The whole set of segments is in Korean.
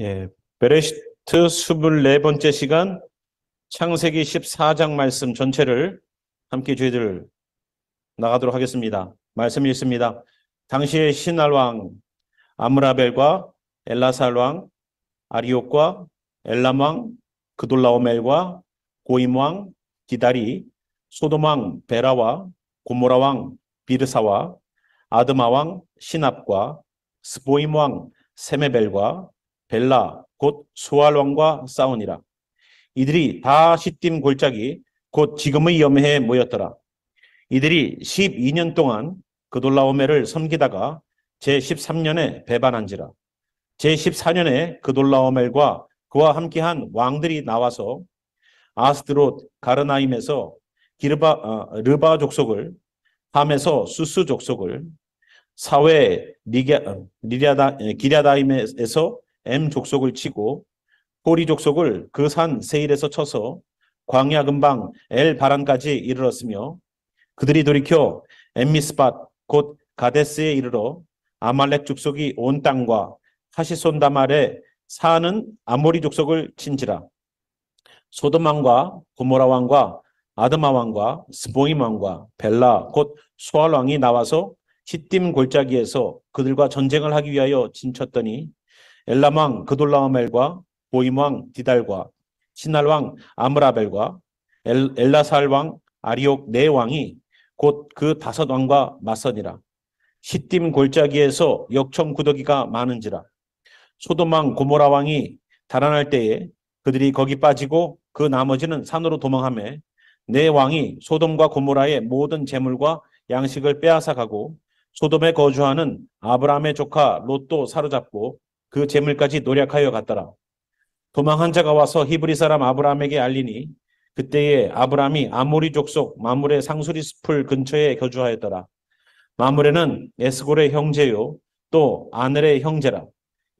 예, 베레시트 24번째 시간 창세기 14장 말씀 전체를 함께 저희들 나가도록 하겠습니다. 말씀 읽습니다. 당시에 신할 왕 아므라벨과 엘라살 왕 아리옥과 엘람 왕 그돌라오멜과 고임 왕 디달이 소돔 왕 베라와 고모라 왕 비르사와 아드마 왕 시납과 스보임 왕 세메벨과 벨라 곧 수알 왕과 싸우니라. 이들이 다 시딤 골짜기 곧 지금의 염해에 모였더라. 이들이 12년 동안 그돌라오멜을 섬기다가 제13년에 배반한지라. 제14년에 그돌라오멜과 그와 함께한 왕들이 나와서 아스드롯 가르나임에서 르바 족속을, 함에서 수스 족속을, 사회 기랴다임에서 M 족속을 치고 호리 족속을 그 산 세일에서 쳐서 광야 근방 엘 바란까지 이르렀으며 그들이 돌이켜 엠미스밭 곧 가데스에 이르러 아말렉 족속이 온 땅과 하시손다말에 사는 아모리 족속을 친지라. 소돔 왕과 고모라 왕과 아드마 왕과 스보임 왕과 벨라 곧 수알 왕이 나와서 시딤 골짜기에서 그들과 전쟁을 하기 위하여 진쳤더니 엘람 왕 그돌라오멜과 고임 왕 디달과 신할 왕 아므라벨과 엘라살 왕 아리옥 네 왕이 곧 그 다섯 왕과 맞서니라. 시딤 골짜기에서 역청구더기가 많은지라. 소돔 왕 고모라 왕이 달아날 때에 그들이 거기 빠지고 그 나머지는 산으로 도망하며 네 왕이 소돔과 고모라의 모든 재물과 양식을 빼앗아 가고 소돔에 거주하는 아브라함의 조카 롯도 사로잡고 그 재물까지 노략하여 갔더라. 도망한 자가 와서 히브리 사람 아브라함에게 알리니 그때에 아브라함이 아모리 족속 마므레 상수리 숲을 근처에 거주하였더라. 마므레는 에스골의 형제요 또 아넬의 형제라.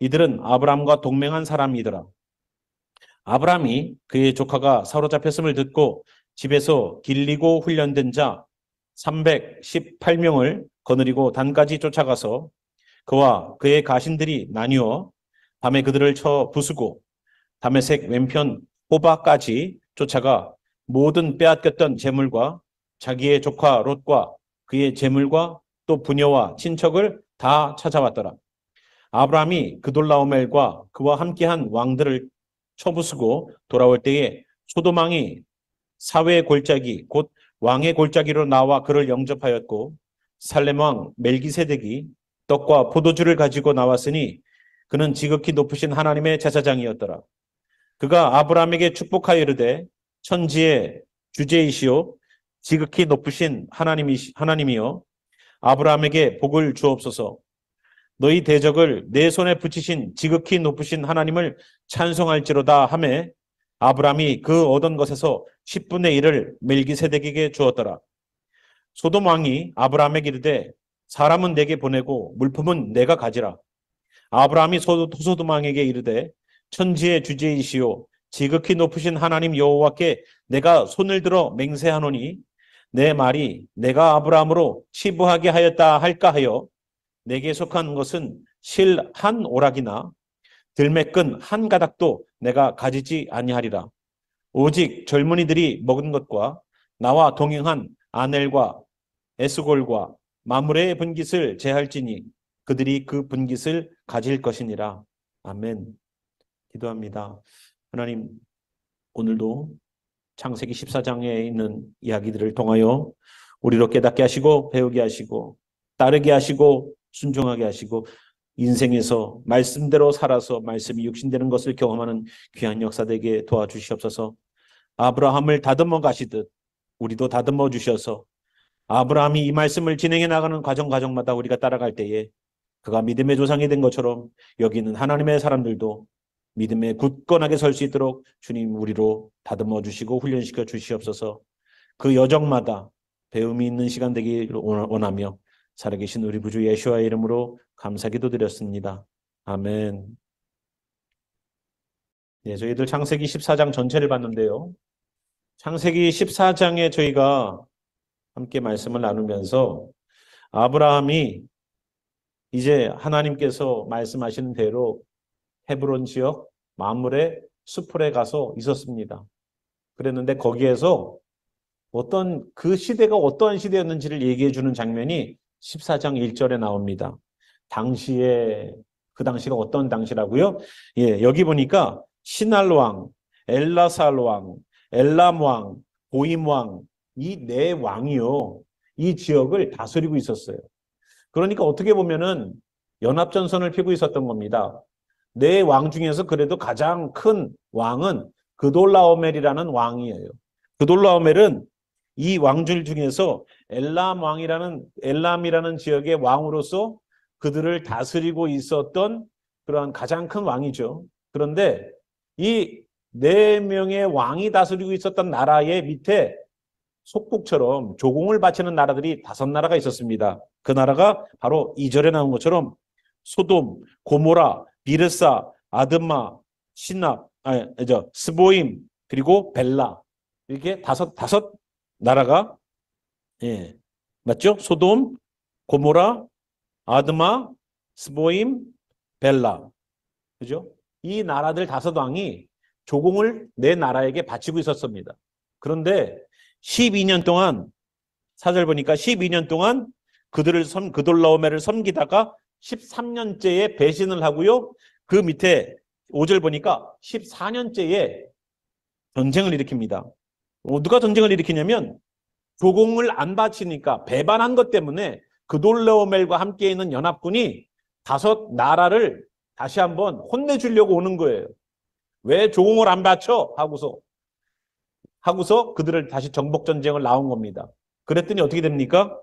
이들은 아브라함과 동맹한 사람이더라. 아브라함이 그의 조카가 사로잡혔음을 듣고 집에서 길리고 훈련된 자 318명을 거느리고 단까지 쫓아가서 그와 그의 가신들이 나뉘어 밤에 그들을 쳐 부수고 다메섹 왼편 호바까지 쫓아가 모든 빼앗겼던 재물과 자기의 조카 롯과 그의 재물과 또 부녀와 친척을 다 찾아왔더라. 아브라함이 그돌라오멜과 그와 함께한 왕들을 쳐부수고 돌아올 때에 소돔 왕이 사회의 골짜기 곧 왕의 골짜기로 나와 그를 영접하였고 살렘 왕 멜기세덱이 떡과 포도주를 가지고 나왔으니 그는 지극히 높으신 하나님의 제사장이었더라. 그가 아브라함에게 축복하여 이르되 천지의 주제이시오 지극히 높으신 하나님이여 아브라함에게 복을 주옵소서. 너희 대적을 내 손에 붙이신 지극히 높으신 하나님을 찬송할지로다 하매 아브라함이 그 얻은 것에서 10분의 1을 멜기세덱에게 주었더라. 소돔 왕이 아브라함에게 이르되 사람은 내게 보내고 물품은 내가 가지라. 아브라함이 소돔 왕에게 이르되 천지의 주제이시오 지극히 높으신 하나님 여호와께 내가 손을 들어 맹세하노니 내 말이 내가 아브라함으로 치부하게 하였다 할까 하여 내게 속한 것은 실 한 오락이나 들매끈 한 가닥도 내가 가지지 아니하리라. 오직 젊은이들이 먹은 것과 나와 동행한 아넬과 에스골과 마므레의 분깃을 제할지니 그들이 그 분깃을 가질 것이니라. 아멘. 기도합니다. 하나님, 오늘도 창세기 14장에 있는 이야기들을 통하여 우리로 깨닫게 하시고 배우게 하시고 따르게 하시고 순종하게 하시고 인생에서 말씀대로 살아서 말씀이 육신되는 것을 경험하는 귀한 역사 되게 도와주시옵소서. 아브라함을 다듬어 가시듯 우리도 다듬어 주셔서 아브라함이 이 말씀을 진행해 나가는 과정마다 우리가 따라갈 때에 그가 믿음의 조상이 된 것처럼 여기 있는 하나님의 사람들도 믿음에 굳건하게 설 수 있도록 주님 우리로 다듬어 주시고 훈련시켜 주시옵소서. 그 여정마다 배움이 있는 시간 되기를 원하며 살아계신 우리 구주 예수와의 이름으로 감사 기도드렸습니다. 아멘. 네, 저희들 창세기 14장 전체를 봤는데요. 창세기 14장에 저희가 함께 말씀을 나누면서 아브라함이 이제 하나님께서 말씀하시는 대로 헤브론 지역 마므레 수풀에 가서 있었습니다. 그랬는데 거기에서 어떤 그 시대가 어떠한 시대였는지를 얘기해 주는 장면이 14장 1절에 나옵니다. 당시에 그 당시가 어떤 당시라고요? 예, 여기 보니까 시날 왕, 엘라살 왕, 엘람 왕, 고임 왕, 이 네 왕이요. 이 지역을 다스리고 있었어요. 그러니까 어떻게 보면은 연합전선을 펴고 있었던 겁니다. 네 왕 중에서 그래도 가장 큰 왕은 그돌라오멜이라는 왕이에요. 그돌라오멜은 이 왕들 중에서 엘람이라는 지역의 왕으로서 그들을 다스리고 있었던 그런 가장 큰 왕이죠. 그런데 이 네 명의 왕이 다스리고 있었던 나라의 밑에 속국처럼 조공을 바치는 나라들이 5나라가 있었습니다. 그 나라가 바로 2절에 나온 것처럼 소돔, 고모라, 비르사, 아드마, 시납, 스보임, 그리고 벨라. 이렇게 다섯 나라가, 예, 맞죠? 소돔, 고모라, 아드마, 스보임, 벨라. 그죠? 이 나라들 5왕이 조공을 내 나라에게 바치고 있었습니다. 그런데 12년 동안, 4절 보니까 12년 동안 그돌라오멜을 섬기다가 13년째에 배신을 하고요. 그 밑에 5절 보니까 14년째에 전쟁을 일으킵니다. 누가 전쟁을 일으키냐면 조공을 안 바치니까 배반한 것 때문에 그돌라오멜과 함께 있는 연합군이 5나라를 다시 한번 혼내주려고 오는 거예요. 왜 조공을 안 바쳐? 하고서 그들을 다시 정복전쟁을 나온 겁니다. 그랬더니 어떻게 됩니까?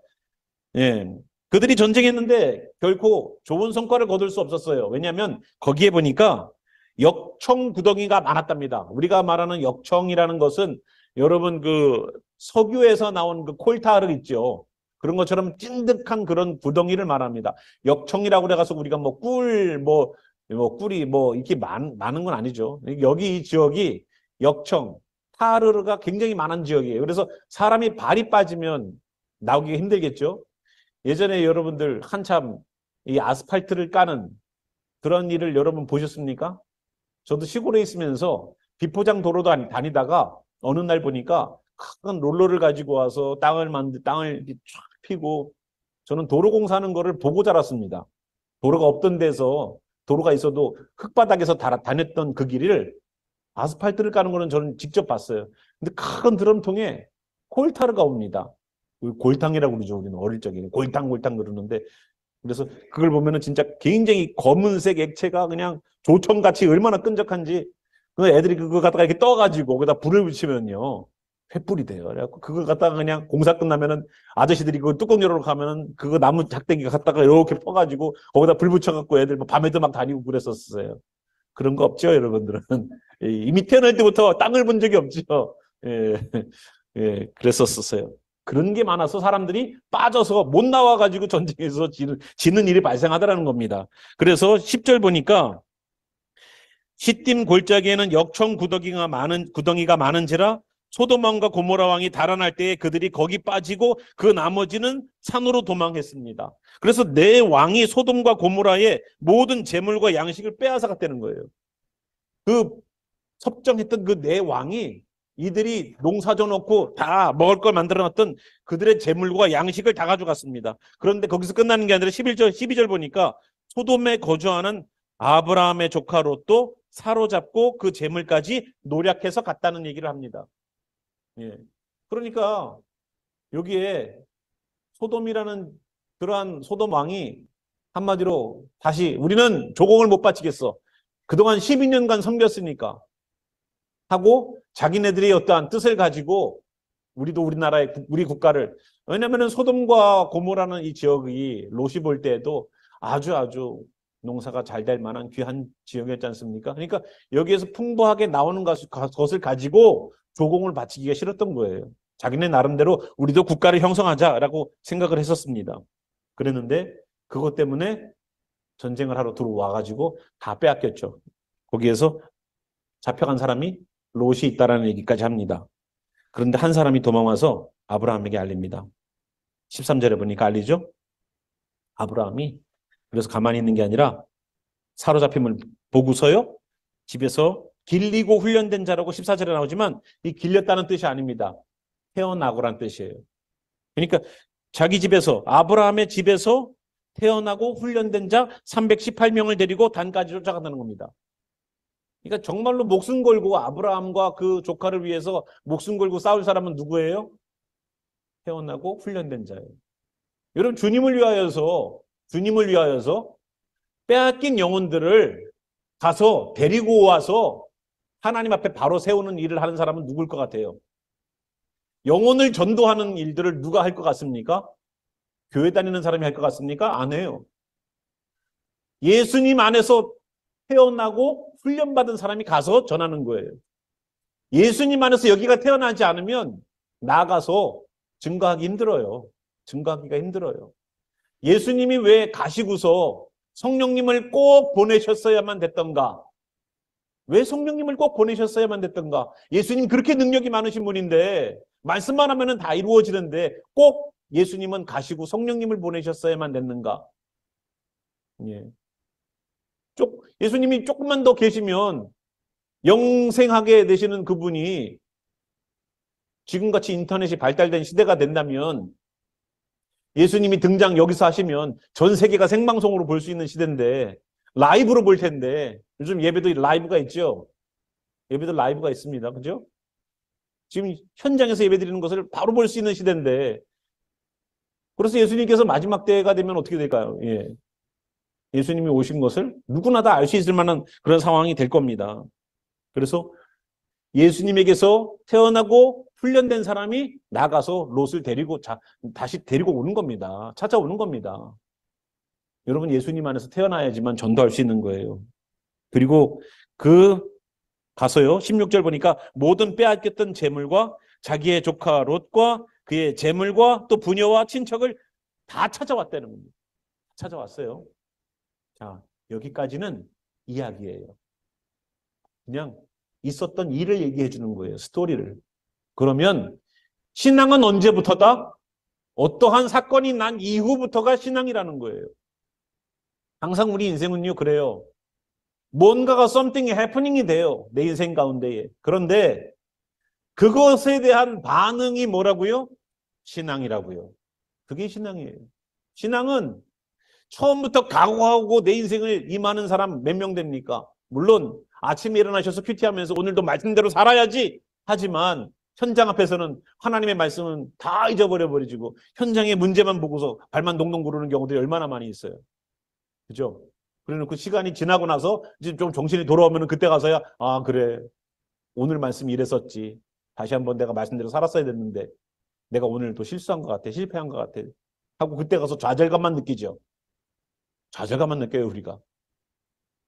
예. 그들이 전쟁했는데 결코 좋은 성과를 거둘 수 없었어요. 왜냐하면 거기에 보니까 역청 구덩이가 많았답니다. 우리가 말하는 역청이라는 것은 여러분 그 석유에서 나온 그 콜타르 있죠. 그런 것처럼 찐득한 그런 구덩이를 말합니다. 역청이라고 그래가서 우리가 꿀이 이렇게 많은 건 아니죠. 여기 이 지역이 역청, 타르르가 굉장히 많은 지역이에요. 그래서 사람이 발이 빠지면 나오기가 힘들겠죠. 예전에 여러분들 한참 이 아스팔트를 까는 그런 일을 여러분 보셨습니까? 저도 시골에 있으면서 비포장 도로도 다니다가 어느 날 보니까 큰 롤러를 가지고 와서 땅을 쫙 피고 저는 도로 공사하는 거를 보고 자랐습니다. 도로가 없던 데서 도로가 있어도 흙바닥에서 다녔던 그 길을 아스팔트를 까는 거는 저는 직접 봤어요. 근데 큰 드럼통에 콜타르가 옵니다. 골탕이라고 그러죠. 우리는 어릴 적에 골탕 그러는데 그래서 그걸 보면은 진짜 굉장히 검은색 액체가 그냥 조청같이 얼마나 끈적한지 그 애들이 그거 갖다가 이렇게 떠가지고 거기다 불을 붙이면요 횃불이 돼요. 그래갖고 그거 갖다가 그냥 공사 끝나면은 아저씨들이 그 뚜껑 열어놓고 가면은 그거 나무 작대기 갖다가 이렇게 퍼가지고 거기다 불 붙여갖고 애들 밤에도 막 다니고 그랬었어요. 그런 거 없죠, 여러분들은. 이미 태어날 때부터 땅을 본 적이 없죠. 예, 예, 그랬었어요. 그런 게 많아서 사람들이 빠져서 못 나와가지고 전쟁에서 지는 일이 발생하더라는 겁니다. 그래서 10절 보니까 시딤 골짜기에는 역청 구덩이가 많은지라 소돔 왕과 고모라 왕이 달아날 때에 그들이 거기 빠지고 그 나머지는 산으로 도망했습니다. 그래서 네 왕이 소돔과 고모라의 모든 재물과 양식을 빼앗아 갔다는 거예요. 그 섭정했던 그 네 왕이 이들이 농사져 놓고 다 먹을 걸 만들어 놨던 그들의 재물과 양식을 다 가져갔습니다. 그런데 거기서 끝나는 게 아니라 12절 보니까 소돔에 거주하는 아브라함의 조카 롯도 사로잡고 그 재물까지 노략해서 갔다는 얘기를 합니다. 예. 그러니까 여기에 소돔이라는 그러한 소돔 왕이 한마디로 다시 우리는 조공을 못 바치겠어. 그동안 12년간 섬겼으니까 하고 자기네들이 어떠한 뜻을 가지고 우리도 우리 국가를 왜냐하면 소돔과 고모라는 이 지역이 롯이 볼 때에도 아주 농사가 잘 될 만한 귀한 지역이었지 않습니까? 그러니까 여기에서 풍부하게 나오는 것을 가지고 조공을 바치기가 싫었던 거예요. 자기네 나름대로 우리도 국가를 형성하자라고 생각을 했었습니다. 그랬는데 그것 때문에 전쟁을 하러 들어와가지고 다 빼앗겼죠. 거기에서 잡혀간 사람이 롯이 있다라는 얘기까지 합니다. 그런데 한 사람이 도망와서 아브라함에게 알립니다. 13절에 보니까 알리죠? 아브라함이 그래서 가만히 있는 게 아니라 사로잡힘을 보고서요. 집에서 길리고 훈련된 자라고 14절에 나오지만 이 길렸다는 뜻이 아닙니다. 태어나고란 뜻이에요. 그러니까 자기 집에서 아브라함의 집에서 태어나고 훈련된 자 318명을 데리고 단까지 쫓아간다는 겁니다. 그러니까 정말로 목숨 걸고 아브라함과 그 조카를 위해서 목숨 걸고 싸울 사람은 누구예요? 태어나고 훈련된 자예요. 여러분 주님을 위하여서 빼앗긴 영혼들을 가서 데리고 와서 하나님 앞에 바로 세우는 일을 하는 사람은 누굴 것 같아요? 영혼을 전도하는 일들을 누가 할 것 같습니까? 교회 다니는 사람이 할 것 같습니까? 안 해요. 예수님 안에서 태어나고 훈련받은 사람이 가서 전하는 거예요. 예수님 안에서 여기가 태어나지 않으면 나가서 증거하기 힘들어요. 증거하기가 힘들어요. 예수님이 왜 가시고서 성령님을 꼭 보내셨어야만 됐던가? 왜 성령님을 꼭 보내셨어야만 됐던가? 예수님 그렇게 능력이 많으신 분인데 말씀만 하면 다 이루어지는데 꼭 예수님은 가시고 성령님을 보내셨어야만 됐는가? 예. 예수님이 조금만 더 계시면 영생하게 되시는 그분이 지금같이 인터넷이 발달된 시대가 된다면 예수님이 등장 여기서 하시면 전 세계가 생방송으로 볼 수 있는 시대인데 라이브로 볼 텐데 요즘 예배도 라이브가 있죠. 예배도 라이브가 있습니다. 그죠? 지금 현장에서 예배 드리는 것을 바로 볼 수 있는 시대인데 그래서 예수님께서 마지막 때가 되면 어떻게 될까요? 예. 예수님이 오신 것을 누구나 다 알 수 있을 만한 그런 상황이 될 겁니다. 그래서 예수님에게서 태어나고 훈련된 사람이 나가서 롯을 데리고 다시 데리고 오는 겁니다. 찾아오는 겁니다. 여러분 예수님 안에서 태어나야지만 전도할 수 있는 거예요. 그리고 가서요 16절 보니까 모든 빼앗겼던 재물과 자기의 조카 롯과 그의 재물과 또 부녀와 친척을 다 찾아왔다는 겁니다. 찾아왔어요. 자, 여기까지는 이야기예요. 그냥 있었던 일을 얘기해 주는 거예요. 스토리를. 그러면 신앙은 언제부터다? 어떠한 사건이 난 이후부터가 신앙이라는 거예요. 항상 우리 인생은요 그래요. 뭔가가 something happening이 돼요. 내 인생 가운데에. 그런데 그것에 대한 반응이 뭐라고요? 신앙이라고요. 그게 신앙이에요. 신앙은 처음부터 각오하고 내 인생을 임하는 사람 몇 명 됩니까? 물론 아침에 일어나셔서 큐티하면서 오늘도 말씀대로 살아야지 하지만 현장 앞에서는 하나님의 말씀은 다 잊어버려버리고 현장의 문제만 보고서 발만 동동 구르는 경우들이 얼마나 많이 있어요. 그죠? 그래놓고 시간이 지나고 나서 이제 좀 정신이 돌아오면 그때 가서야 아 그래 오늘 말씀이 이랬었지. 다시 한번 내가 말씀대로 살았어야 됐는데 내가 오늘 또 실수한 것 같아. 실패한 것 같아. 하고 그때 가서 좌절감만 느끼죠. 좌절감만 느껴요 우리가.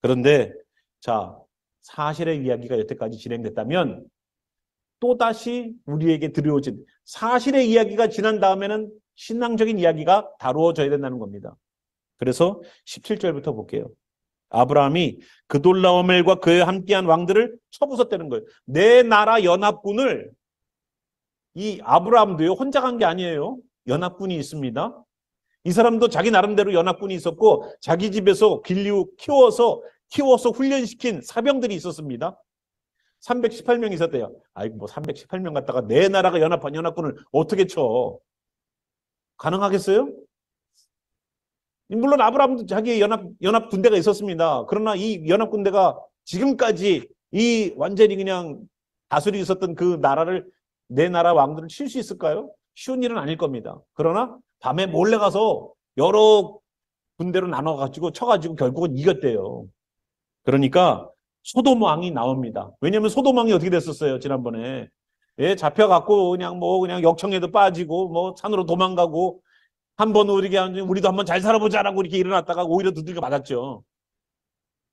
그런데 자 사실의 이야기가 여태까지 진행됐다면 또다시 우리에게 들여오진 사실의 이야기가 지난 다음에는 신앙적인 이야기가 다루어져야 된다는 겁니다. 그래서 17절부터 볼게요. 아브라함이 그돌라오멜과 그에 함께한 왕들을 쳐부쉈다는 거예요. 내 나라 연합군을 이 아브라함도요 혼자 간 게 아니에요. 연합군이 있습니다. 이 사람도 자기 나름대로 연합군이 있었고 자기 집에서 키워서 훈련시킨 사병들이 있었습니다. 318명 있었대요. 아이고 뭐 318명 갖다가 내 나라가 연합한 연합군을 어떻게 쳐? 가능하겠어요? 물론 아브라함도 자기의 연합 군대가 있었습니다. 그러나 이 연합 군대가 지금까지 이 완전히 그냥 다스리 있었던 그 나라를 내 나라 왕들을 칠 수 있을까요? 쉬운 일은 아닐 겁니다. 그러나 밤에 몰래 가서 여러 군대로 나눠가지고 쳐가지고 결국은 이겼대요. 그러니까 소돔 왕이 나옵니다. 왜냐하면 소돔 왕이 어떻게 됐었어요? 지난번에 예, 잡혀갖고 그냥 역청에도 빠지고 뭐 산으로 도망가고 한번 우리도 한번 잘 살아보자라고 이렇게 일어났다가 오히려 두들겨 맞았죠.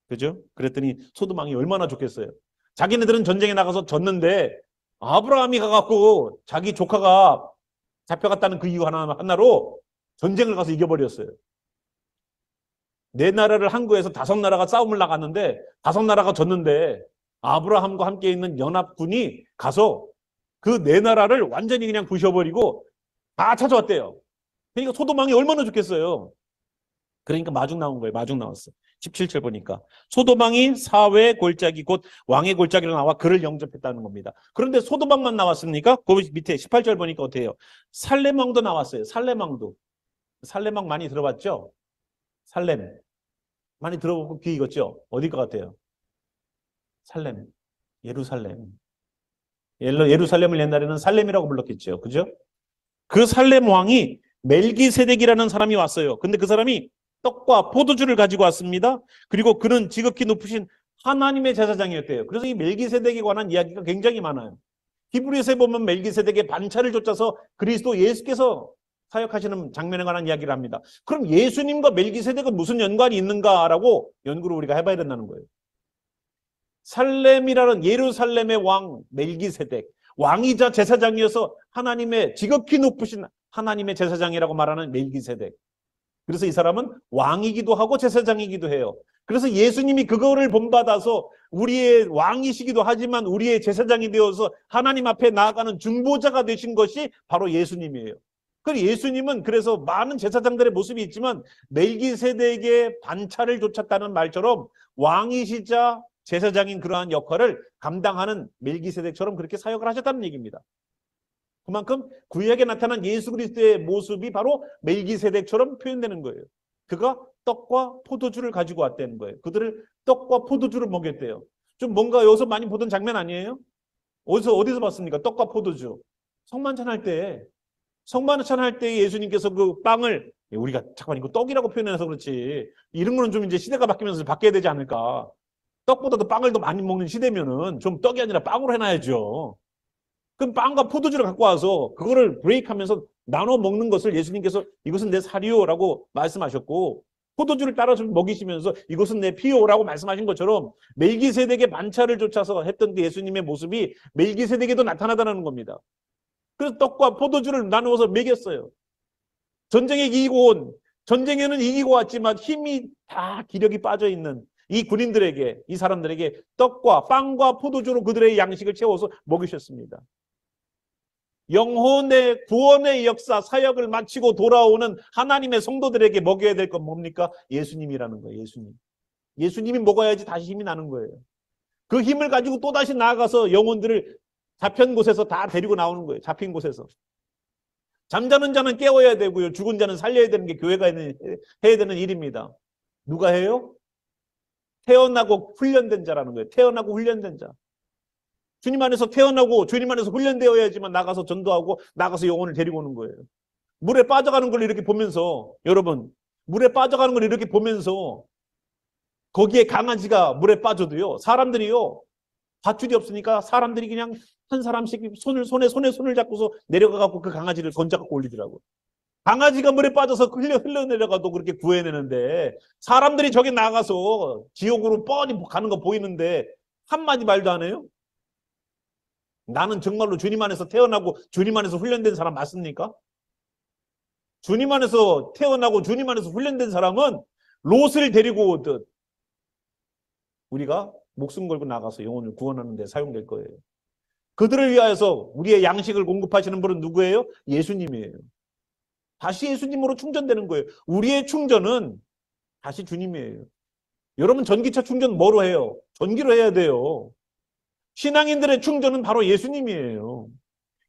그죠? 그랬더니 소돔 왕이 얼마나 좋겠어요. 자기네들은 전쟁에 나가서 졌는데 아브라함이 가갖고 자기 조카가 잡혀갔다는 그 이유 하나로 전쟁을 가서 이겨버렸어요. 네 나라를 항구해서 5나라가 싸움을 나갔는데 5나라가 졌는데 아브라함과 함께 있는 연합군이 가서 그 네 나라를 완전히 그냥 부셔버리고 다 찾아왔대요. 그러니까 소돔 왕이 얼마나 좋겠어요. 그러니까 마중 나온 거예요. 마중 나왔어. 17절 보니까 소도망이 사회의 골짜기 곧 왕의 골짜기로 나와 그를 영접했다는 겁니다. 그런데 소도망만 나왔습니까? 그 밑에 18절 보니까 어때요? 살레망도 나왔어요. 살레망도. 살레망 많이 들어봤죠? 살렘. 많이 들어보고 귀 익었죠? 어딜 것 같아요? 살렘. 예루살렘. 예루살렘을 옛날에는 살렘이라고 불렀겠죠. 그죠? 그 살렘 왕이 멜기세덱이라는 사람이 왔어요. 근데 그 사람이 떡과 포도주를 가지고 왔습니다. 그리고 그는 지극히 높으신 하나님의 제사장이었대요. 그래서 이 멜기세덱에 관한 이야기가 굉장히 많아요. 히브리서에 보면 멜기세덱의 반차를 쫓아서 그리스도 예수께서 사역하시는 장면에 관한 이야기를 합니다. 그럼 예수님과 멜기세덱은 무슨 연관이 있는가라고 연구를 우리가 해봐야 된다는 거예요. 살렘이라는 예루살렘의 왕 멜기세덱, 왕이자 제사장이어서 하나님의 지극히 높으신 하나님의 제사장이라고 말하는 멜기세덱. 그래서 이 사람은 왕이기도 하고 제사장이기도 해요. 그래서 예수님이 그거를 본받아서 우리의 왕이시기도 하지만 우리의 제사장이 되어서 하나님 앞에 나아가는 중보자가 되신 것이 바로 예수님이에요. 그 예수님은 그래서 많은 제사장들의 모습이 있지만 멜기세덱의 반차를 쫓았다는 말처럼 왕이시자 제사장인 그러한 역할을 감당하는 멜기세덱처럼 그렇게 사역을 하셨다는 얘기입니다. 그만큼 구약에 나타난 예수 그리스도의 모습이 바로 멜기세덱처럼 표현되는 거예요. 그가 떡과 포도주를 가지고 왔다는 거예요. 그들을 떡과 포도주를 먹였대요. 좀 뭔가 여기서 많이 보던 장면 아니에요? 어디서 봤습니까? 떡과 포도주. 성만찬할 때 예수님께서 그 빵을 우리가 잠깐만 이거 떡이라고 표현해서 그렇지 이런 거는 좀 이제 시대가 바뀌면서 바뀌어야 되지 않을까? 떡보다도 빵을 더 많이 먹는 시대면은 좀 떡이 아니라 빵으로 해놔야죠. 그럼 빵과 포도주를 갖고 와서 그거를 브레이크하면서 나눠 먹는 것을 예수님께서 이것은 내 살이요라고 말씀하셨고 포도주를 따라서 먹이시면서 이것은 내 피요라고 말씀하신 것처럼 멜기세덱의 반차를 쫓아서 했던 그 예수님의 모습이 멜기세덱에도 나타나다는 겁니다. 그래서 떡과 포도주를 나누어서 먹였어요. 전쟁에는 이기고 왔지만 힘이 다 기력이 빠져있는 이 군인들에게, 이 사람들에게 떡과 빵과 포도주로 그들의 양식을 채워서 먹이셨습니다. 영혼의 구원의 역사, 사역을 마치고 돌아오는 하나님의 성도들에게 먹여야 될 건 뭡니까? 예수님이라는 거예요. 예수님이 먹어야지 다시 힘이 나는 거예요. 그 힘을 가지고 또다시 나아가서 영혼들을 잡힌 곳에서 다 데리고 나오는 거예요. 잡힌 곳에서. 잠자는 자는 깨워야 되고요. 죽은 자는 살려야 되는 게 교회가 해야 되는 일입니다. 누가 해요? 태어나고 훈련된 자라는 거예요. 태어나고 훈련된 자. 주님 안에서 태어나고 주님 안에서 훈련되어야지만 나가서 전도하고 나가서 영혼을 데리고 오는 거예요. 물에 빠져가는 걸 이렇게 보면서 여러분 물에 빠져가는 걸 이렇게 보면서 거기에 강아지가 물에 빠져도요. 사람들이요. 밧줄이 없으니까 사람들이 그냥 한 사람씩 손에 손을 잡고서 내려가갖고 그 강아지를 건져갖고 올리더라고요. 강아지가 물에 빠져서 흘러내려가도 그렇게 구해내는데 사람들이 저기 나가서 지옥으로 뻔히 가는 거 보이는데 한마디 말도 안 해요? 나는 정말로 주님 안에서 태어나고 주님 안에서 훈련된 사람 맞습니까? 주님 안에서 태어나고 주님 안에서 훈련된 사람은 롯을 데리고 오듯 우리가 목숨 걸고 나가서 영혼을 구원하는 데 사용될 거예요. 그들을 위하여서 우리의 양식을 공급하시는 분은 누구예요? 예수님이에요. 다시 예수님으로 충전되는 거예요. 우리의 충전은 다시 주님이에요. 여러분 전기차 충전 뭐로 해요? 전기로 해야 돼요. 신앙인들의 충전은 바로 예수님이에요.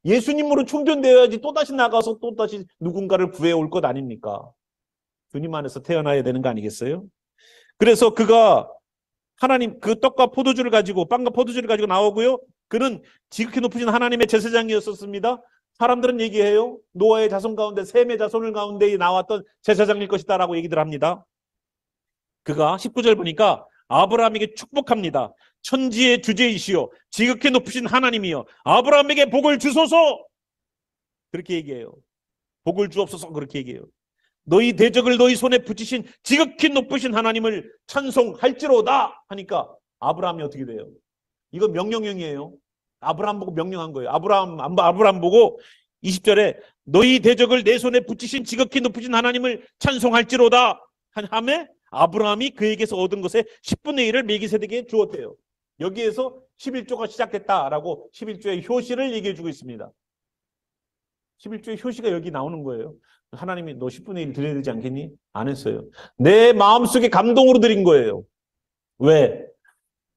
예수님으로 충전되어야지 또다시 나가서 또다시 누군가를 구해올 것 아닙니까? 주님 안에서 태어나야 되는 거 아니겠어요? 그래서 그가 하나님 그 떡과 포도주를 가지고 빵과 포도주를 가지고 나오고요. 그는 지극히 높으신 하나님의 제사장이었었습니다. 사람들은 얘기해요. 노아의 자손 가운데 셈의 자손을 가운데 나왔던 제사장일 것이다 라고 얘기들 합니다. 그가 19절 보니까 아브라함에게 축복합니다. 천지의 주제이시여 지극히 높으신 하나님이여 아브라함에게 복을 주소서 그렇게 얘기해요. 복을 주옵소서 그렇게 얘기해요. 너희 대적을 너희 손에 붙이신 지극히 높으신 하나님을 찬송할지로다 하니까 아브라함이 어떻게 돼요? 이거 명령형이에요. 아브라함 보고 명령한 거예요. 아브라함 보고 20절에 너희 대적을 내 손에 붙이신 지극히 높으신 하나님을 찬송할지로다 하매 아브라함이 그에게서 얻은 것의 10분의 1을 멜기세덱에게 주었대요. 여기에서 11조가 시작됐다라고 11조의 효시를 얘기해 주고 있습니다. 11조의 효시가 여기 나오는 거예요. 하나님이 너 10분의 1 드려야 되지 않겠니? 안 했어요. 내 마음속에 감동으로 드린 거예요. 왜?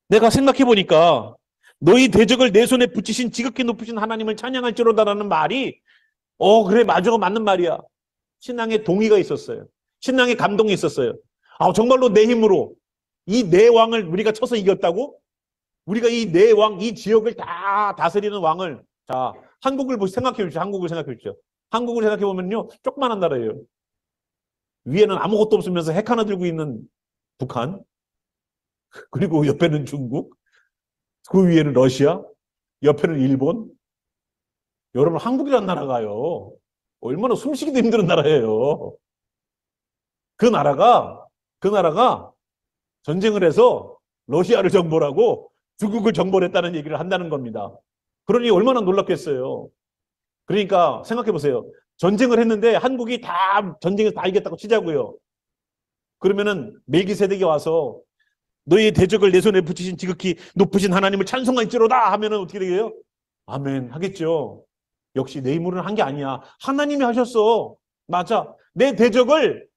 내가 생각해 보니까 너희 대적을 내 손에 붙이신 지극히 높으신 하나님을 찬양할지로다라는 말이 그래 맞아 맞는 말이야. 신앙의 동의가 있었어요. 신앙의 감동이 있었어요. 정말로 내 힘으로 이 네 왕을 우리가 쳐서 이겼다고? 우리가 이 네 왕, 이 지역을 다 다스리는 왕을 자 한국을 생각해 주십시오. 한국을 생각해 주십시오. 한국을 생각해 보면요 조그만한 나라예요. 위에는 아무것도 없으면서 핵 하나 들고 있는 북한, 그리고 옆에는 중국, 그 위에는 러시아, 옆에는 일본. 여러분 한국이란 나라가요. 얼마나 숨쉬기도 힘든 나라예요. 그 나라가 전쟁을 해서 러시아를 정벌하고 중국을 정벌했다는 얘기를 한다는 겁니다. 그러니 얼마나 놀랍겠어요. 그러니까 생각해 보세요. 전쟁을 했는데 한국이 다 전쟁에서 다 이겼다고 치자고요. 그러면은 멜기세덱이 와서 너희의 대적을 내 손에 붙이신 지극히 높으신 하나님을 찬송할지로다 하면은 어떻게 되게요? 아멘 하겠죠. 역시 내 힘으로는 한 게 아니야. 하나님이 하셨어. 맞아. 내 대적을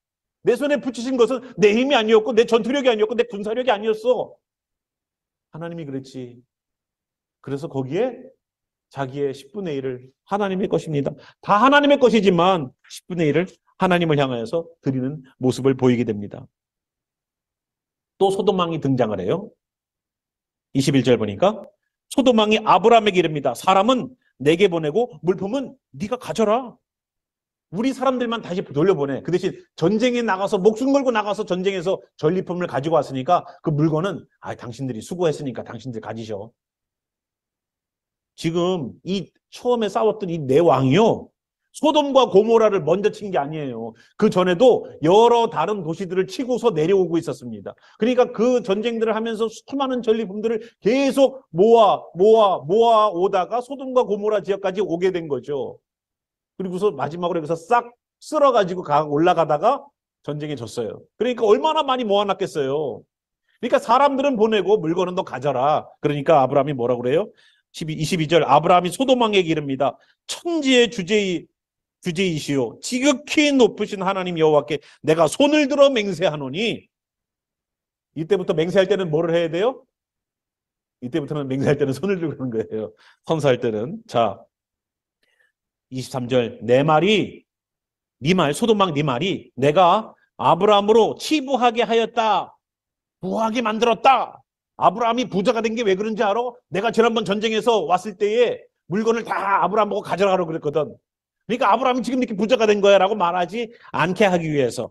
내 손에 붙이신 것은 내 힘이 아니었고 내 전투력이 아니었고 내 군사력이 아니었어. 하나님이 그랬지. 그래서 거기에 자기의 10분의 1을 하나님의 것입니다. 다 하나님의 것이지만 10분의 1을 하나님을 향하여서 드리는 모습을 보이게 됩니다. 또 소돔왕이 등장을 해요. 21절 보니까 소돔왕이 아브라함에게 이릅니다. 사람은 내게 보내고 물품은 네가 가져라. 우리 사람들만 다시 돌려보내. 그 대신 전쟁에 나가서 목숨 걸고 나가서 전쟁에서 전리품을 가지고 왔으니까 그 물건은 당신들이 수고했으니까 당신들 가지셔. 지금 이 처음에 싸웠던 이 네 왕이요. 소돔과 고모라를 먼저 친 게 아니에요. 그 전에도 여러 다른 도시들을 치고서 내려오고 있었습니다. 그러니까 그 전쟁들을 하면서 수많은 전리품들을 계속 모아 오다가 소돔과 고모라 지역까지 오게 된 거죠. 그리고서 마지막으로 여기서 싹 쓸어가지고 올라가다가 전쟁에 졌어요. 그러니까 얼마나 많이 모아놨겠어요. 그러니까 사람들은 보내고 물건은 너 가져라. 그러니까 아브라함이 뭐라고 그래요? 22절 아브라함이 소돔왕에게 이릅니다. 천지의 주제이시오 지극히 높으신 하나님 여호와께 내가 손을 들어 맹세하노니. 이때부터 맹세할 때는 뭐를 해야 돼요? 이때부터는 맹세할 때는 손을 들고 하는 거예요. 선서할 때는. 자 23절 내 말이 네 말 소돔왕 네 말이 내가 아브라함으로 치부하게 하였다. 부하게 만들었다. 아브라함이 부자가 된 게 왜 그런지 알아? 내가 지난번 전쟁에서 왔을 때에 물건을 다 아브라함 보고 가져가라고 그랬거든. 그러니까 아브라함이 지금 이렇게 부자가 된 거야 라고 말하지 않게 하기 위해서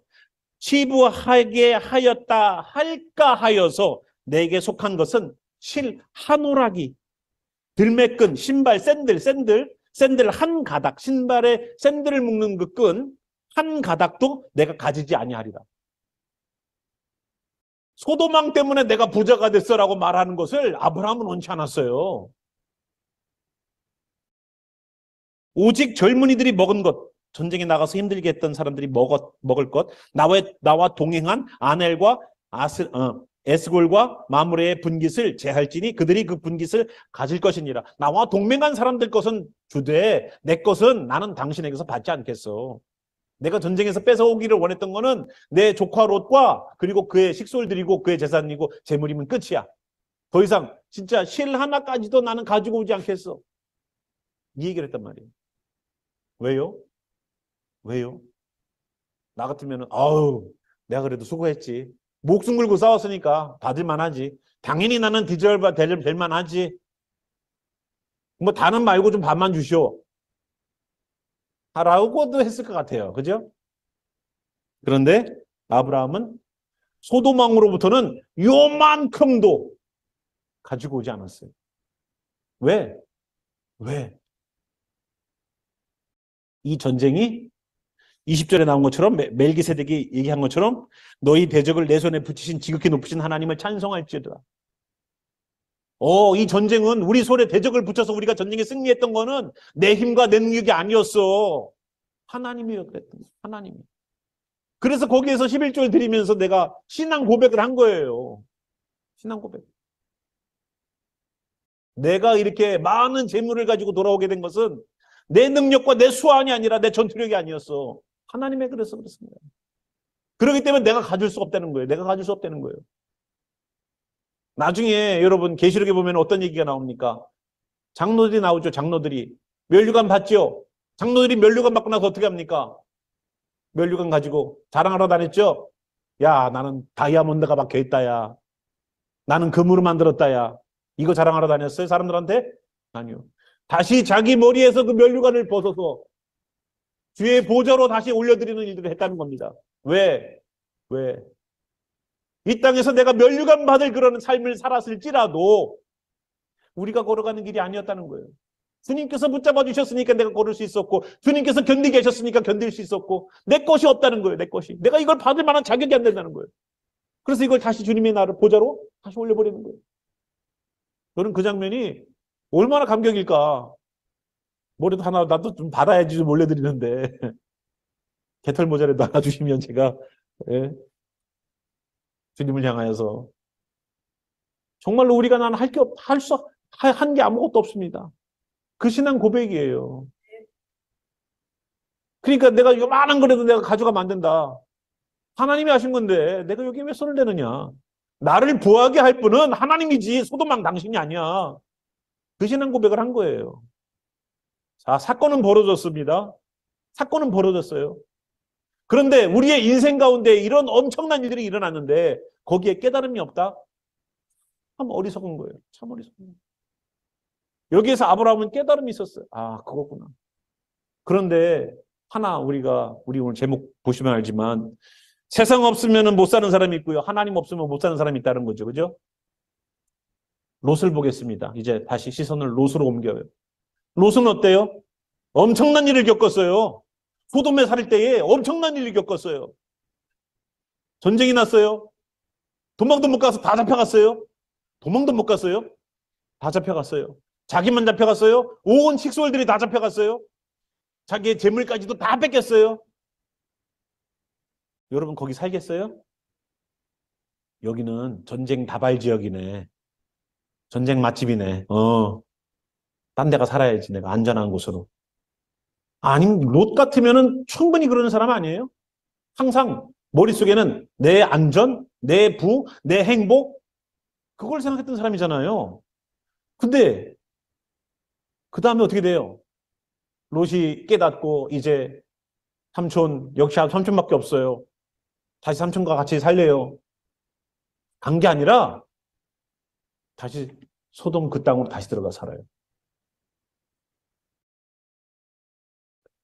치부하게 하였다 할까 하여서 내게 속한 것은 실 한 오락이 들매끈 신발 샌들 한 가닥 신발에 샌들을 묶는 그 끈 한 가닥도 내가 가지지 아니하리라. 소돔왕 때문에 내가 부자가 됐어라고 말하는 것을 아브라함은 원치 않았어요. 오직 젊은이들이 먹은 것, 전쟁에 나가서 힘들게 했던 사람들이 먹을 것, 나와 동행한 아넬과 에스골과 마므레의 분깃을 제할지니 그들이 그 분깃을 가질 것이니라. 나와 동맹한 사람들 것은 주되 내 것은 나는 당신에게서 받지 않겠어. 내가 전쟁에서 뺏어오기를 원했던 거는 내 조카 롯과 그리고 그의 식솔들이고 그의 재산이고 재물이면 끝이야. 더 이상 진짜 실 하나까지도 나는 가지고 오지 않겠어. 이 얘기를 했단 말이에요. 왜요? 왜요? 나 같으면 내가 그래도 수고했지. 목숨 걸고 싸웠으니까 받을 만하지. 당연히 나는 될 만하지. 뭐 다는 말고 좀 반만 주시오. 하라고도 했을 것 같아요. 그죠? 그런데 아브라함은 소돔왕으로부터는 요만큼도 가지고 오지 않았어요. 왜? 이 전쟁이 20절에 나온 것처럼 멜기세덱이 얘기한 것처럼 너희 대적을 내 손에 붙이신 지극히 높으신 하나님을 찬송할지어다. 이 전쟁은 우리 손에 대적을 붙여서 우리가 전쟁에 승리했던 거는 내 힘과 내 능력이 아니었어. 하나님이요 그랬던 거예요. 하나님이. 그래서 거기에서 11절 드리면서 내가 신앙 고백을 한 거예요. 신앙 고백. 내가 이렇게 많은 재물을 가지고 돌아오게 된 것은 내 능력과 내 수완이 아니라 내 전투력이 아니었어. 하나님의 그래서 그렇습니다. 그렇기 때문에 내가 가질 수 없다는 거예요. 내가 가질 수 없다는 거예요. 나중에 여러분 계시록에 보면 어떤 얘기가 나옵니까? 장로들이 나오죠. 장로들이. 면류관 받죠. 장로들이 면류관 받고 나서 어떻게 합니까? 면류관 가지고 자랑하러 다녔죠. 야, 나는 다이아몬드가 박혀있다, 야. 나는 금으로 만들었다, 야. 이거 자랑하러 다녔어요, 사람들한테? 아니요. 다시 자기 머리에서 그 면류관을 벗어서 주의 보좌로 다시 올려드리는 일들을 했다는 겁니다. 왜? 왜? 이 땅에서 내가 면류관 받을 그런 삶을 살았을지라도 우리가 걸어가는 길이 아니었다는 거예요. 주님께서 붙잡아 주셨으니까 내가 걸을 수 있었고, 주님께서 견디게 하셨으니까 견딜 수 있었고, 내 것이 없다는 거예요. 내 것이. 내가 이걸 받을 만한 자격이 안 된다는 거예요. 그래서 이걸 다시 주님의 나를 보좌로 다시 올려버리는 거예요. 저는 그 장면이 얼마나 감격일까. 뭐라도 하나 나도 좀 받아야지 좀 올려드리는데 개털 모자라도 하나 주시면 제가 예, 주님을 향하여서 정말로 우리가 나는 한 게 아무것도 없습니다. 그 신앙 고백이에요. 그러니까 내가 요만한 거라도 내가 가져가면 안 된다. 하나님이 하신 건데 내가 여기에 왜 손을 대느냐. 나를 부하게 할 분은 하나님이지 소돔왕 당신이 아니야. 그 신앙 고백을 한 거예요. 자, 사건은 벌어졌습니다. 사건은 벌어졌어요. 그런데 우리의 인생 가운데 이런 엄청난 일들이 일어났는데 거기에 깨달음이 없다? 참 어리석은 거예요. 참 어리석은 거예요. 여기에서 아브라함은 깨달음이 있었어요. 아, 그거구나. 그런데 하나 우리 오늘 제목 보시면 알지만 세상 없으면 못 사는 사람이 있고요. 하나님 없으면 못 사는 사람이 있다는 거죠. 그죠? 롯을 보겠습니다. 이제 다시 시선을 롯으로 옮겨요. 롯은 어때요? 엄청난 일을 겪었어요. 소돔에 살 때에 엄청난 일을 겪었어요. 전쟁이 났어요. 도망도 못 가서 다 잡혀갔어요. 도망도 못 갔어요. 다 잡혀갔어요. 자기만 잡혀갔어요. 온 식솔들이 다 잡혀갔어요. 자기의 재물까지도 다 뺏겼어요. 여러분 거기 살겠어요? 여기는 전쟁 다발 지역이네. 전쟁 맛집이네. 딴 데가 살아야지 내가 안전한 곳으로. 아니면 롯 같으면은 충분히 그러는 사람 아니에요? 항상 머릿속에는 내 안전, 내 부, 내 행복 그걸 생각했던 사람이잖아요. 근데 그 다음에 어떻게 돼요? 롯이 깨닫고 이제 역시 삼촌밖에 없어요. 다시 삼촌과 같이 살래요. 간 게 아니라 다시 소돔 그 땅으로 다시 들어가 살아요.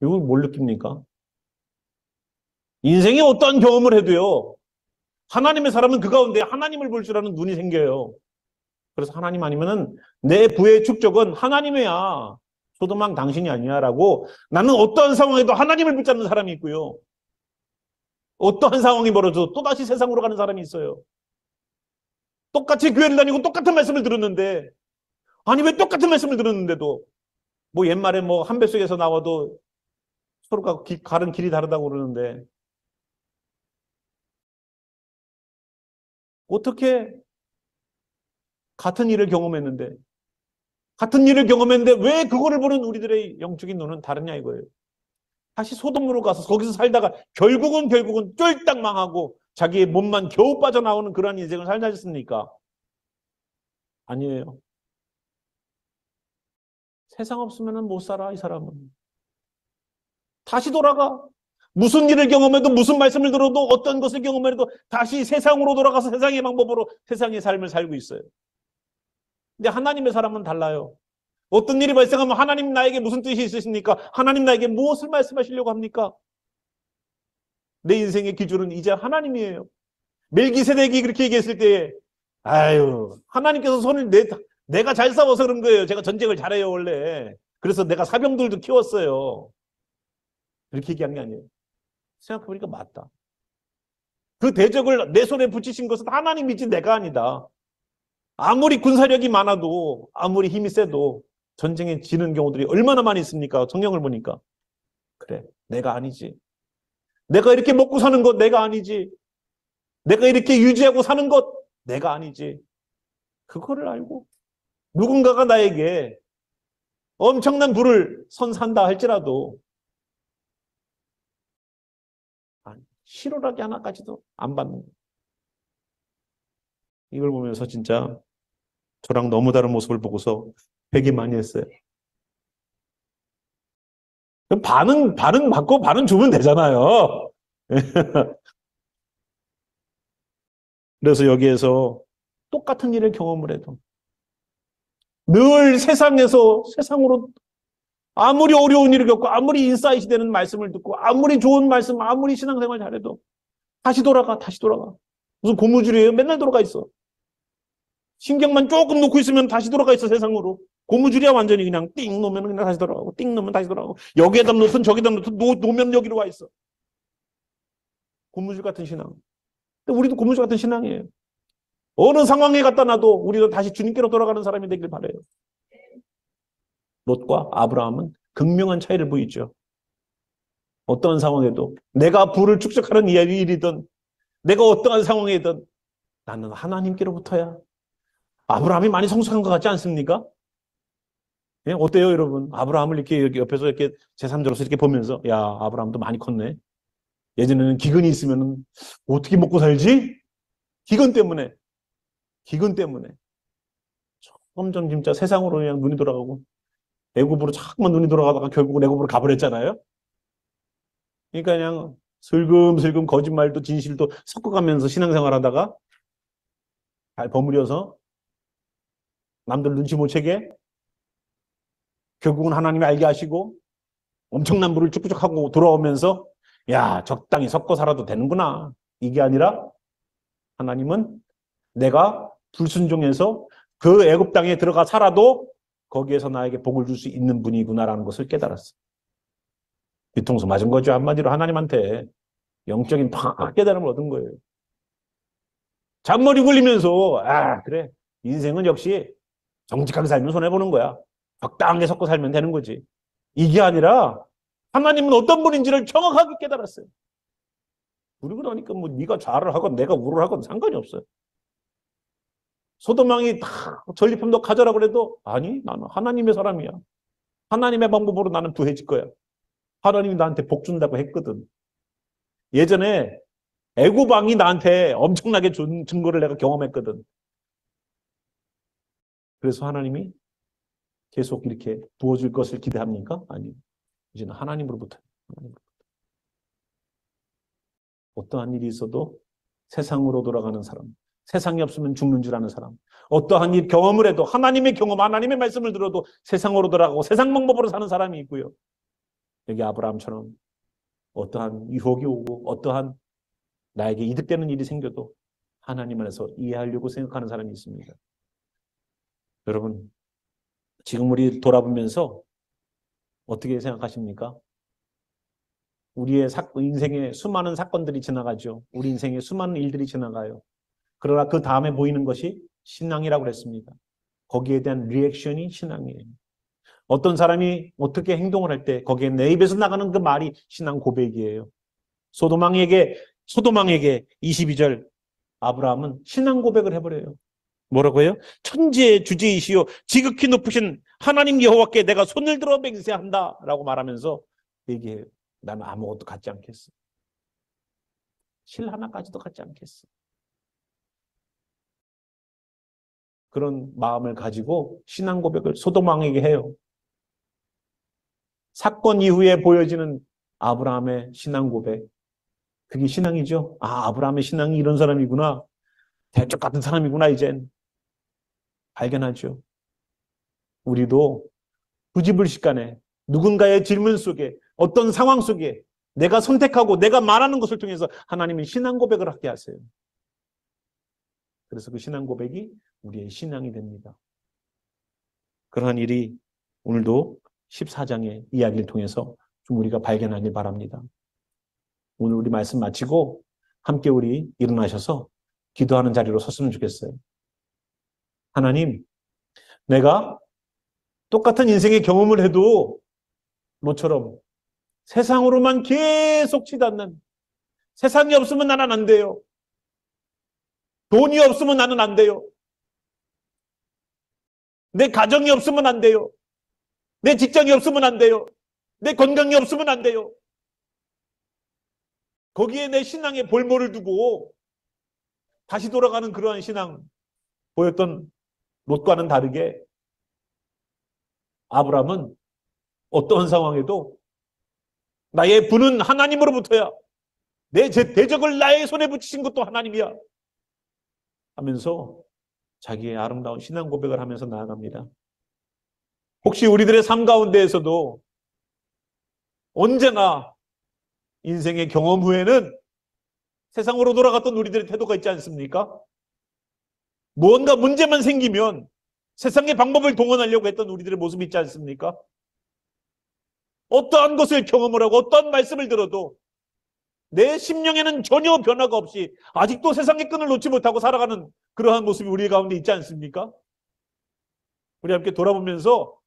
이걸 뭘 느낍니까? 인생에 어떠한 경험을 해도요. 하나님의 사람은 그 가운데 하나님을 볼 줄 아는 눈이 생겨요. 그래서 하나님 아니면은 내 부의 축적은 하나님이야. 소돔왕 당신이 아니야라고 나는 어떠한 상황에도 하나님을 붙잡는 사람이 있고요. 어떠한 상황이 벌어져도 또다시 세상으로 가는 사람이 있어요. 똑같이 교회를 다니고 똑같은 말씀을 들었는데 아니 왜 똑같은 말씀을 들었는데도 뭐 옛말에 뭐 한 뱃속에서 나와도 서로가 가는 길이 다르다고 그러는데 어떻게 같은 일을 경험했는데 왜 그거를 보는 우리들의 영적인 눈은 다르냐 이거예요. 다시 소돔으로 가서 거기서 살다가 결국은 쫄딱 망하고 자기의 몸만 겨우 빠져나오는 그런 인생을 살지 않습니까? 아니에요. 세상 없으면 못 살아 이 사람은. 다시 돌아가. 무슨 일을 경험해도 무슨 말씀을 들어도 어떤 것을 경험해도 다시 세상으로 돌아가서 세상의 방법으로 세상의 삶을 살고 있어요. 근데 하나님의 사람은 달라요. 어떤 일이 발생하면 하나님 나에게 무슨 뜻이 있으십니까? 하나님 나에게 무엇을 말씀하시려고 합니까? 내 인생의 기준은 이제 하나님이에요. 멜기세덱이 그렇게 얘기했을 때 아유 하나님께서 내가 잘 싸워서 그런 거예요. 제가 전쟁을 잘해요 원래. 그래서 내가 사병들도 키웠어요. 그렇게 얘기한 게 아니에요. 생각해보니까 맞다. 그 대적을 내 손에 붙이신 것은 하나님이지 내가 아니다. 아무리 군사력이 많아도 아무리 힘이 세도 전쟁에 지는 경우들이 얼마나 많이 있습니까? 성경을 보니까. 그래 내가 아니지. 내가 이렇게 먹고 사는 것 내가 아니지. 내가 이렇게 유지하고 사는 것 내가 아니지. 그거를 알고 누군가가 나에게 엄청난 부를 선사한다 할지라도 실오라기 하나까지도 안 받는 거예요. 이걸 보면서 진짜 저랑 너무 다른 모습을 보고서 되게 많이 했어요. 그럼 반응 받고 반응 주면 되잖아요. 그래서 여기에서 똑같은 일을 경험을 해도 늘 세상으로 아무리 어려운 일을 겪고 아무리 인사이트 되는 말씀을 듣고 아무리 좋은 말씀, 아무리 신앙생활 잘해도 다시 돌아가. 무슨 고무줄이에요? 맨날 돌아가 있어. 신경만 조금 놓고 있으면 다시 돌아가 있어, 세상으로. 고무줄이야 완전히 그냥 띵 놓으면 그냥 다시 돌아가고 띵 놓으면 다시 돌아가고 여기에다 놓든 저기에다 놓든 놓으면 여기로 와 있어. 고무줄 같은 신앙. 근데 우리도 고무줄 같은 신앙이에요. 어느 상황에 갖다 놔도 우리도 다시 주님께로 돌아가는 사람이 되길 바라요. 롯과 아브라함은 극명한 차이를 보이죠. 어떠한 상황에도 내가 부를 축적하는 일이든 내가 어떠한 상황이든 나는 하나님께로부터야. 아브라함이 많이 성숙한 것 같지 않습니까? 예? 어때요, 여러분? 아브라함을 이렇게 옆에서 이렇게 제3자로서 이렇게 보면서 야, 아브라함도 많이 컸네. 예전에는 기근이 있으면 어떻게 먹고 살지? 기근 때문에 점점 진짜 세상으로 그냥 눈이 돌아가고 애굽으로 자꾸만 눈이 돌아가다가 결국은 애굽으로 가버렸잖아요. 그러니까 그냥 슬금슬금 거짓말도 진실도 섞어가면서 신앙생활하다가 잘 버무려서 남들 눈치 못 채게 결국은 하나님이 알게 하시고 엄청난 물을 쭉쭉 하고 돌아오면서 야, 적당히 섞어 살아도 되는구나. 이게 아니라 하나님은 내가 불순종해서 그 애굽 땅에 들어가 살아도 거기에서 나에게 복을 줄 수 있는 분이구나라는 것을 깨달았어. 뒤통수 맞은 거죠. 한마디로 하나님한테 영적인 깨달음을 얻은 거예요. 잔머리 굴리면서 그래. 인생은 역시 정직하게 살면 손해보는 거야. 적당하게 섞어 살면 되는 거지. 이게 아니라 하나님은 어떤 분인지를 정확하게 깨달았어요. 그러고 나니까 뭐 네가 좌를 하건 내가 우를 하건 상관이 없어요. 소돔왕이 다 전리품도 가져라 그래도 아니 나는 하나님의 사람이야. 하나님의 방법으로 나는 부해질 거야. 하나님이 나한테 복 준다고 했거든. 예전에 애굽 왕이 나한테 엄청나게 준 증거를 내가 경험했거든. 그래서 하나님이 계속 이렇게 부어줄 것을 기대합니까? 아니요. 이제는 하나님으로부터. 어떠한 일이 있어도 세상으로 돌아가는 사람, 세상이 없으면 죽는 줄 아는 사람, 어떠한 일 경험을 해도 하나님의 경험, 하나님의 말씀을 들어도 세상으로 돌아가고 세상 방법으로 사는 사람이 있고요. 여기 아브라함처럼 어떠한 유혹이 오고 어떠한 나에게 이득되는 일이 생겨도 하나님 안에서 이해하려고 생각하는 사람이 있습니다. 여러분, 지금 우리 돌아보면서 어떻게 생각하십니까? 우리의 인생에 수많은 사건들이 지나가죠. 우리 인생에 수많은 일들이 지나가요. 그러나 그 다음에 보이는 것이 신앙이라고 그랬습니다. 거기에 대한 리액션이 신앙이에요. 어떤 사람이 어떻게 행동을 할 때 거기에 내 입에서 나가는 그 말이 신앙 고백이에요. 소도망에게 22절 아브라함은 신앙 고백을 해버려요. 뭐라고요? 천지의 주제이시오 지극히 높으신 하나님 여호와께 내가 손을 들어 맹세한다 라고 말하면서 얘기해요. 나는 아무것도 갖지 않겠어. 실 하나까지도 갖지 않겠어. 그런 마음을 가지고 신앙 고백을 소돔왕에게 해요. 사건 이후에 보여지는 아브라함의 신앙 고백. 그게 신앙이죠. 아브라함의 신앙이 이런 사람이구나. 대쪽 같은 사람이구나 이젠. 발견하죠. 우리도 부지불식간에 누군가의 질문 속에 어떤 상황 속에 내가 선택하고 내가 말하는 것을 통해서 하나님은 신앙 고백을 하게 하세요. 그래서 그 신앙 고백이 우리의 신앙이 됩니다. 그러한 일이 오늘도 14장의 이야기를 통해서 좀 우리가 발견하길 바랍니다. 오늘 우리 말씀 마치고 함께 우리 일어나셔서 기도하는 자리로 섰으면 좋겠어요. 하나님, 내가 똑같은 인생의 경험을 해도 너처럼 세상으로만 계속 치닫는 세상이 없으면 나는 안 돼요. 돈이 없으면 나는 안 돼요. 내 가정이 없으면 안 돼요. 내 직장이 없으면 안 돼요. 내 건강이 없으면 안 돼요. 거기에 내 신앙의 볼모를 두고 다시 돌아가는 그러한 신앙 보였던 롯과는 다르게 아브라함은 어떠한 상황에도 나의 분은 하나님으로부터야. 내 대적을 나의 손에 붙이신 것도 하나님이야. 하면서 자기의 아름다운 신앙 고백을 하면서 나아갑니다. 혹시 우리들의 삶 가운데에서도 언제나 인생의 경험 후에는 세상으로 돌아갔던 우리들의 태도가 있지 않습니까? 무언가 문제만 생기면 세상의 방법을 동원하려고 했던 우리들의 모습이 있지 않습니까? 어떠한 것을 경험을 하고 어떠한 말씀을 들어도 내 심령에는 전혀 변화가 없이 아직도 세상의 끈을 놓지 못하고 살아가는 그러한 모습이 우리 가운데 있지 않습니까? 우리 함께 돌아보면서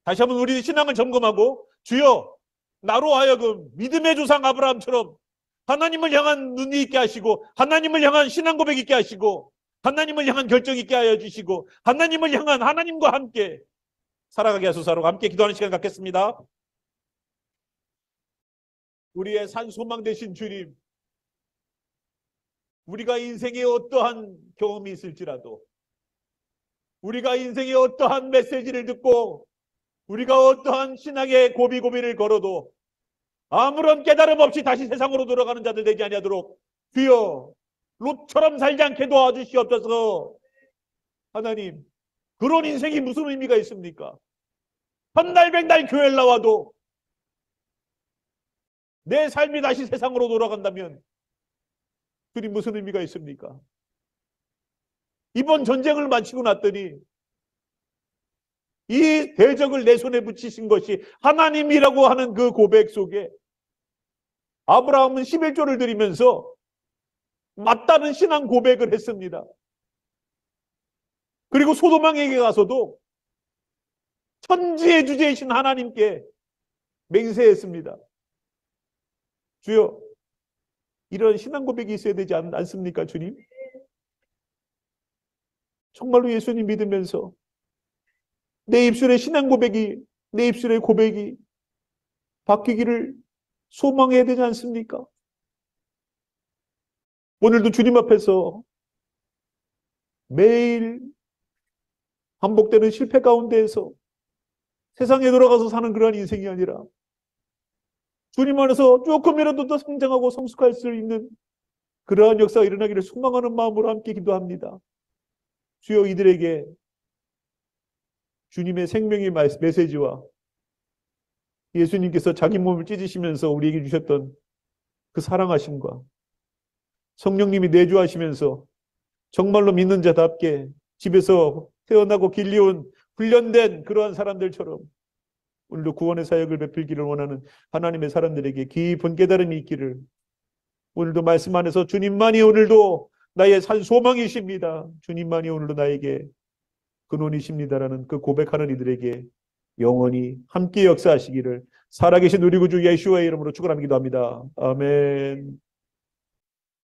다시 한번 우리 신앙을 점검하고 주여 나로 하여금 믿음의 조상 아브라함처럼 하나님을 향한 눈이 있게 하시고 하나님을 향한 신앙 고백 있게 하시고 하나님을 향한 결정 있게 하여 주시고 하나님을 향한 하나님과 함께 살아가게 하소서라고 함께 기도하는 시간 갖겠습니다. 우리의 산 소망 되신 주님, 우리가 인생에 어떠한 경험이 있을지라도 우리가 인생에 어떠한 메시지를 듣고 우리가 어떠한 신앙의 고비고비를 걸어도 아무런 깨달음 없이 다시 세상으로 돌아가는 자들 되지 아니하도록 주여 롯처럼 살지 않게 도와주시옵소서. 하나님, 그런 인생이 무슨 의미가 있습니까? 천날 백날 교회를 나와도 내 삶이 다시 세상으로 돌아간다면 주님 무슨 의미가 있습니까? 이번 전쟁을 마치고 났더니 이 대적을 내 손에 붙이신 것이 하나님이라고 하는 그 고백 속에 아브라함은 11조를 드리면서 맞다는 신앙 고백을 했습니다. 그리고 소도망에게 가서도 천지의 주제이신 하나님께 맹세했습니다. 주여, 이런 신앙 고백이 있어야 되지 않습니까, 주님? 정말로 예수님 믿으면서 내 입술의 신앙 고백이, 내 입술의 고백이 바뀌기를 소망해야 되지 않습니까? 오늘도 주님 앞에서 매일 반복되는 실패 가운데에서 세상에 돌아가서 사는 그러한 인생이 아니라 주님 안에서 조금이라도 더 성장하고 성숙할 수 있는 그러한 역사가 일어나기를 소망하는 마음으로 함께 기도합니다. 주여, 이들에게 주님의 생명의 메시지와 예수님께서 자기 몸을 찢으시면서 우리에게 주셨던 그 사랑하심과 성령님이 내주하시면서 정말로 믿는 자답게 집에서 태어나고 길리온 훈련된 그러한 사람들처럼 오늘도 구원의 사역을 베풀기를 원하는 하나님의 사람들에게 깊은 깨달음이 있기를, 오늘도 말씀 안에서 주님만이 오늘도 나의 산 소망이십니다, 주님만이 오늘도 나에게 근원이십니다라는 그 고백하는 이들에게 영원히 함께 역사하시기를 살아계신 우리 구주 예수와의 이름으로 축원하며 기도합니다. 아멘.